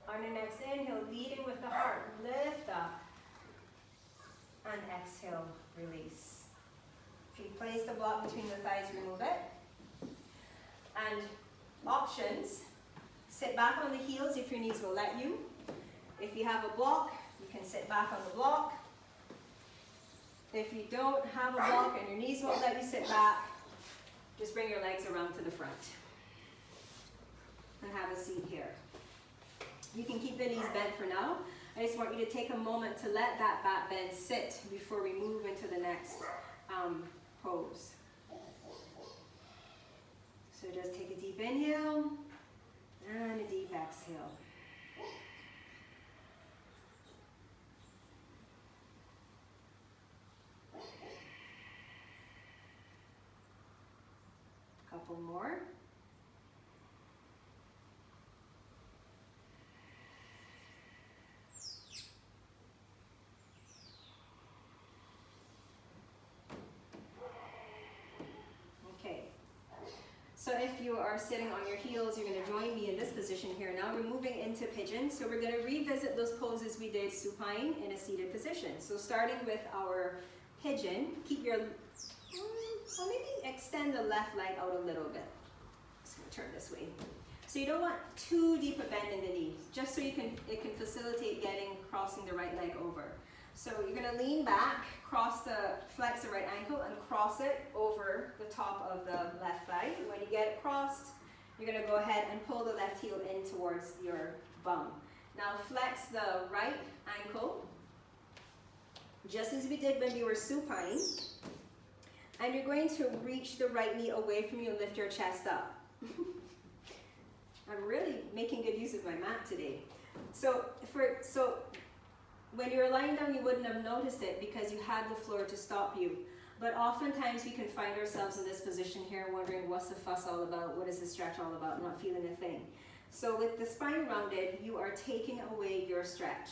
On your next inhale, leading with the heart, lift up. And exhale, release. If you place the block between the thighs, remove it. And options. Sit back on the heels if your knees will let you. If you have a block, you can sit back on the block. If you don't have a block and your knees won't let you sit back, just bring your legs around to the front. And have a seat here. You can keep the knees bent for now. I just want you to take a moment to let that back bend sit before we move into the next pose. So just take a deep inhale. And a deep exhale. couple more. Okay. So if you are sitting on your heels, you're going to join me in this position here. Now we're moving into pigeon. So we're going to revisit those poses we did supine in a seated position. So starting with our pigeon, keep your, well, maybe extend the left leg out a little bit. Just going to turn this way. So you don't want too deep a bend in the knee, just so it can facilitate crossing the right leg over. So you're going to lean back, flex the right ankle and cross it over the top of the left leg. When you get it crossed, you're going to go ahead and pull the left heel in towards your bum. Now flex the right ankle, just as we did when we were supine. And you're going to reach the right knee away from you and lift your chest up. I'm really making good use of my mat today. So when you're lying down, you wouldn't have noticed it because you had the floor to stop you. But oftentimes we can find ourselves in this position here wondering, what's the fuss all about? What is the stretch all about? Not feeling a thing. So with the spine rounded, you are taking away your stretch.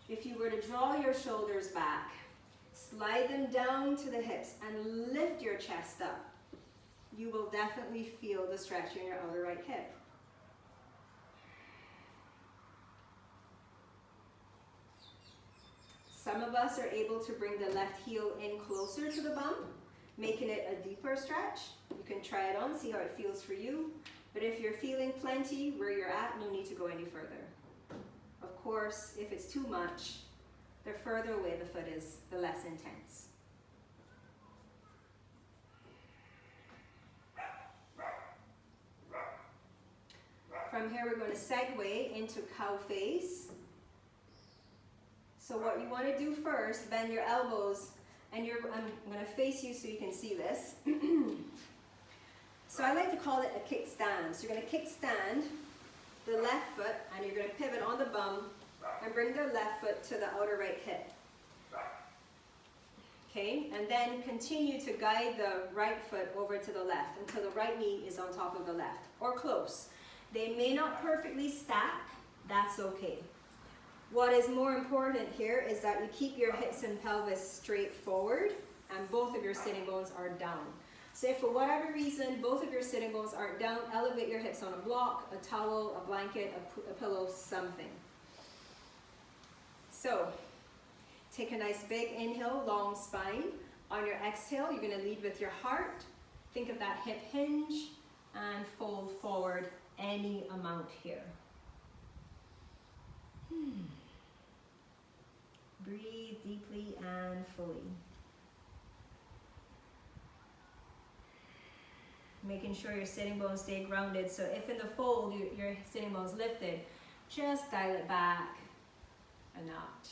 If you were to draw your shoulders back, slide them down to the hips and lift your chest up, you will definitely feel the stretch in your outer right hip. Some of us are able to bring the left heel in closer to the bum, making it a deeper stretch. You can try it on, see how it feels for you. But if you're feeling plenty where you're at, no need to go any further. Of course, if it's too much, the further away the foot is, the less intense. From here, we're going to segue into cow face. So what you want to do first, bend your elbows, and I'm going to face you so you can see this. So I like to call it a kickstand. So you're going to kickstand the left foot, and you're going to pivot on the bum, and bring the left foot to the outer right hip. Okay, and then continue to guide the right foot over to the left until the right knee is on top of the left, or close. They may not perfectly stack, that's okay. What is more important here is that you keep your hips and pelvis straight forward and both of your sitting bones are down. So if for whatever reason both of your sitting bones aren't down, elevate your hips on a block, a towel, a blanket, a pillow, something. So take a nice big inhale, long spine. On your exhale, you're going to lead with your heart. Think of that hip hinge and fold forward any amount here. Breathe deeply and fully. Making sure your sitting bones stay grounded. So if in the fold your sitting bones lifted, just dial it back a notch.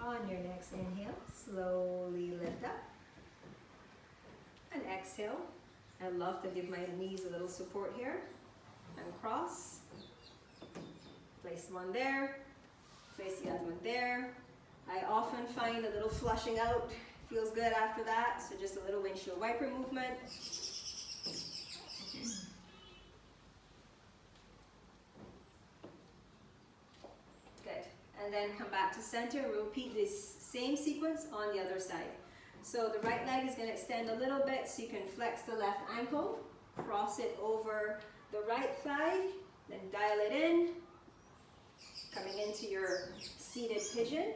On your next inhale, slowly lift up. And exhale. I love to give my knees a little support here. And cross. Place one there. Place the other one there. I often find a little flushing out feels good after that. So just a little windshield wiper movement. And then come back to center. We'll repeat this same sequence on the other side. So the right leg is going to extend a little bit so you can flex the left ankle, cross it over the right thigh, then dial it in, coming into your seated pigeon.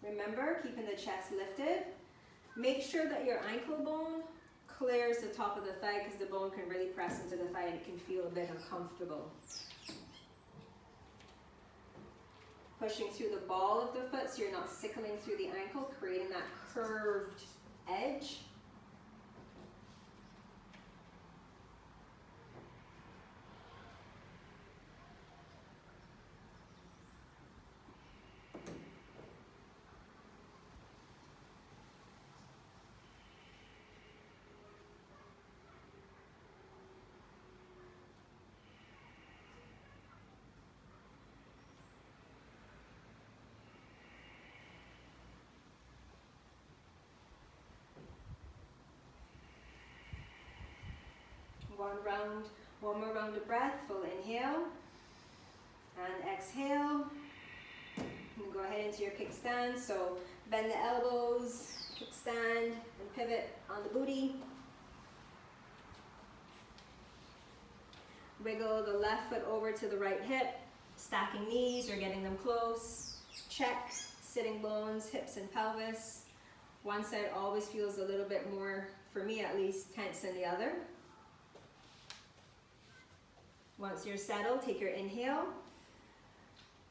Remember, keeping the chest lifted. Make sure that your ankle bone clears the top of the thigh because the bone can really press into the thigh and it can feel a bit uncomfortable. Pushing through the ball of the foot so you're not sickling through the ankle, creating that curved edge. One more round of breath, full inhale and exhale. And go ahead into your kickstand. So bend the elbows, kickstand, and pivot on the booty. Wiggle the left foot over to the right hip, stacking knees or getting them close. Check sitting bones, hips and pelvis. One side always feels a little bit more, for me at least, tense than the other. Once you're settled, take your inhale.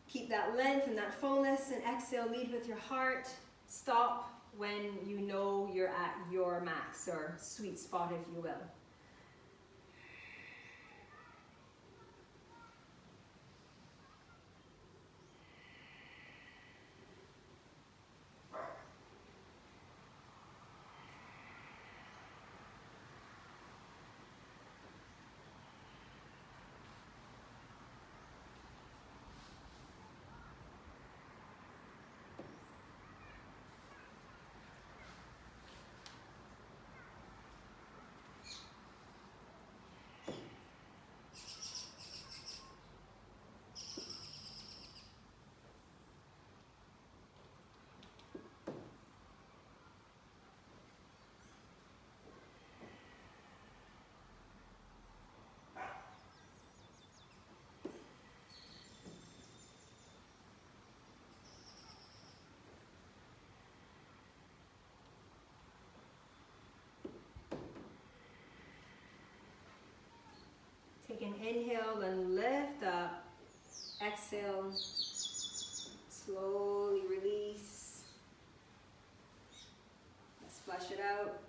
Keep that length and that fullness, and exhale, lead with your heart. Stop when you know you're at your max or sweet spot, if you will. Take an inhale and lift up. Exhale, slowly release. Let's flush it out.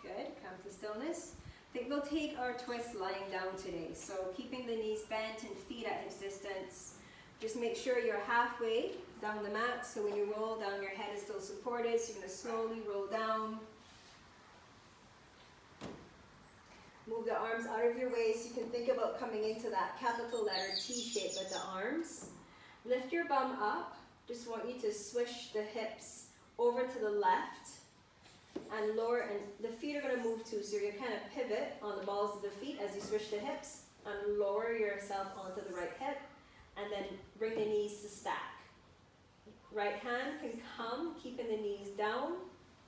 Good, come to stillness. I think we'll take our twist lying down today. So keeping the knees bent and feet at hip distance. Just make sure you're halfway down the mat, so when you roll down, your head is still supported, so you're going to slowly roll down. Move the arms out of your waist. You can think about coming into that capital letter T shape with the arms. Lift your bum up. Just want you to swish the hips over to the left and lower, and the feet are going to move too, so you're going to kind of pivot on the balls of the feet as you swish the hips and lower yourself onto the right hip. And then bring the knees to stack. Right hand can come, keeping the knees down,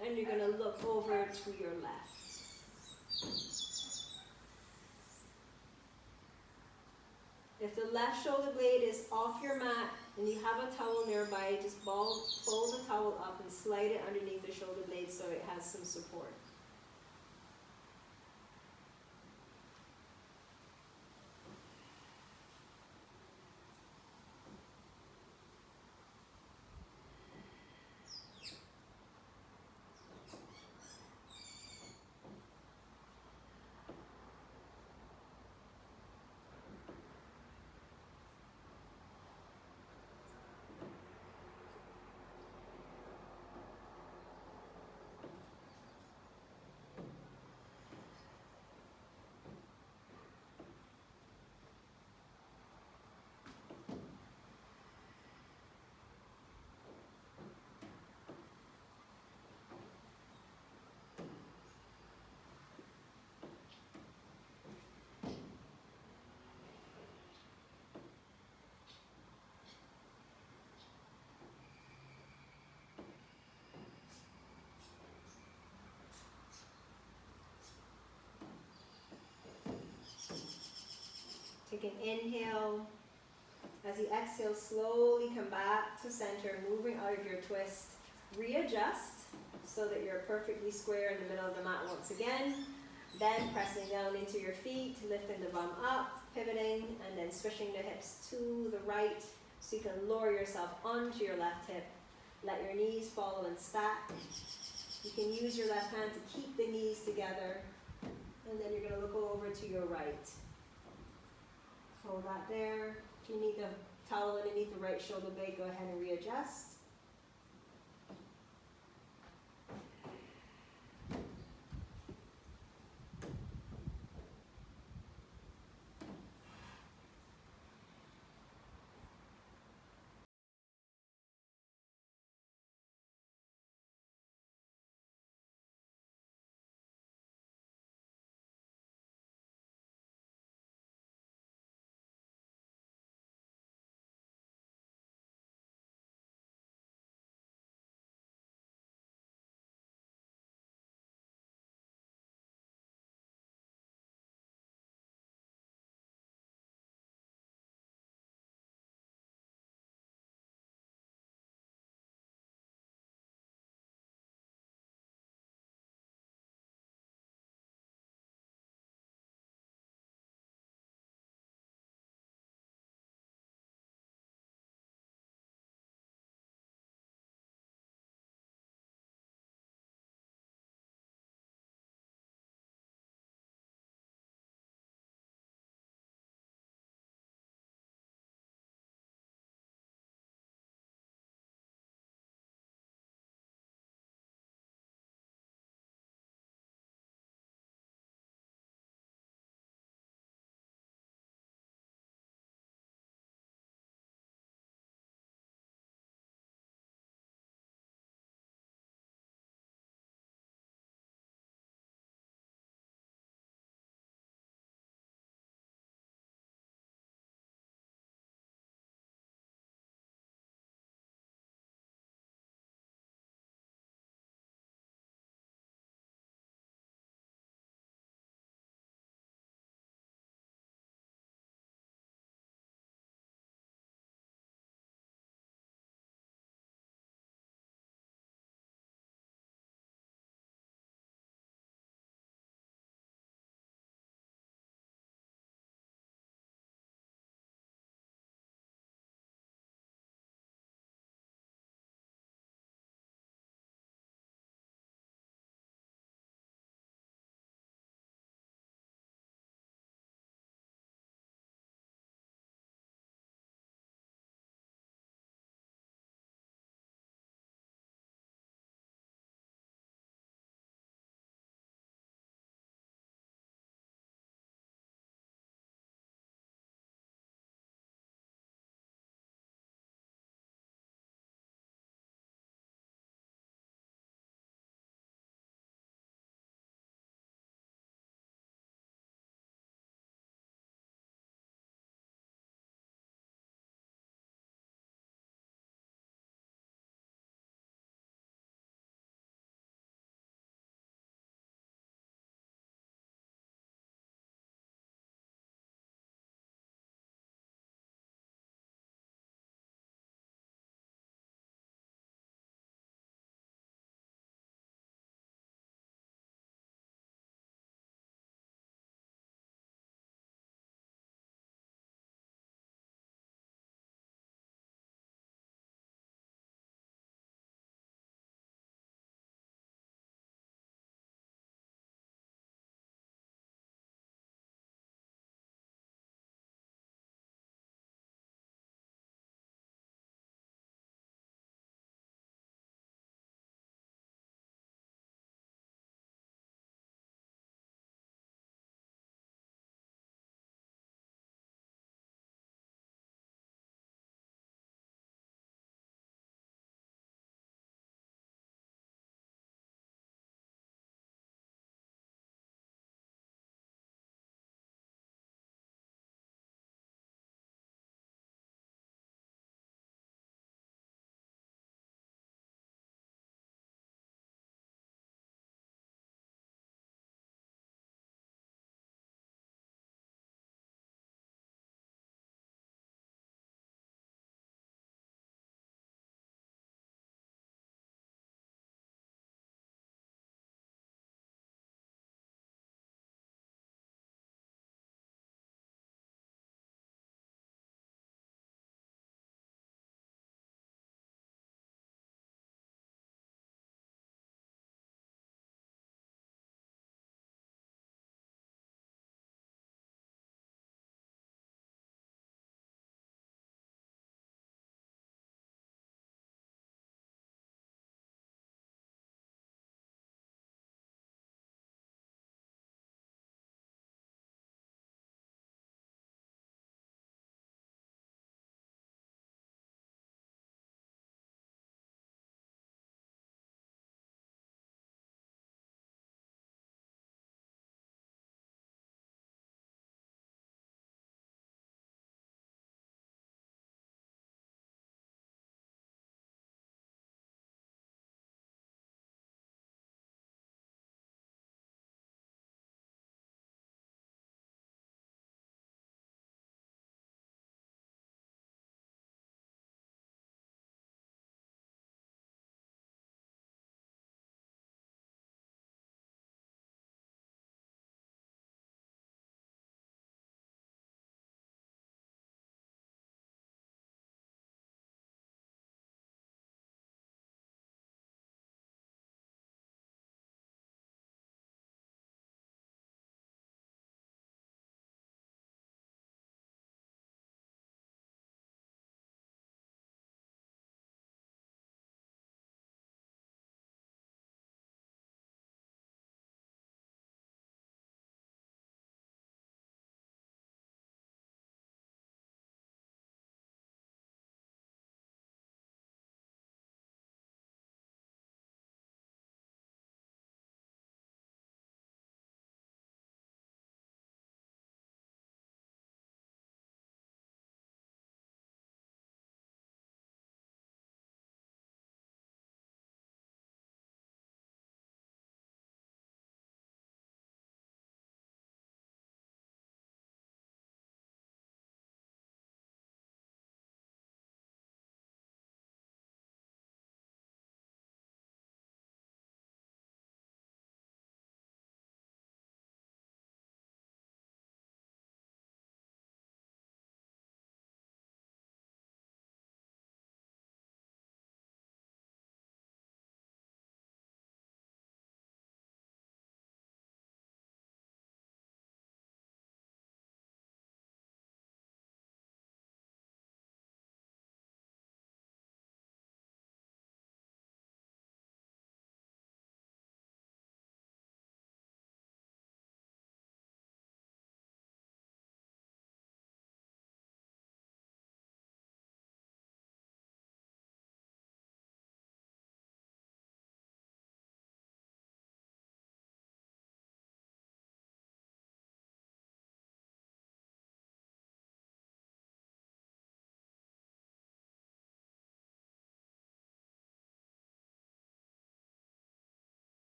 and you're going to look over to your left. If the left shoulder blade is off your mat and you have a towel nearby, just fold the towel up and slide it underneath the shoulder blade so it has some support. Take an inhale. As you exhale, slowly come back to center, moving out of your twist. Readjust so that you're perfectly square in the middle of the mat once again. Then pressing down into your feet, lifting the bum up, pivoting, and then swishing the hips to the right so you can lower yourself onto your left hip. Let your knees follow and stack. You can use your left hand to keep the knees together, and then you're going to look over to your right. Hold that there. If you need the towel underneath the right shoulder blade, go ahead and readjust.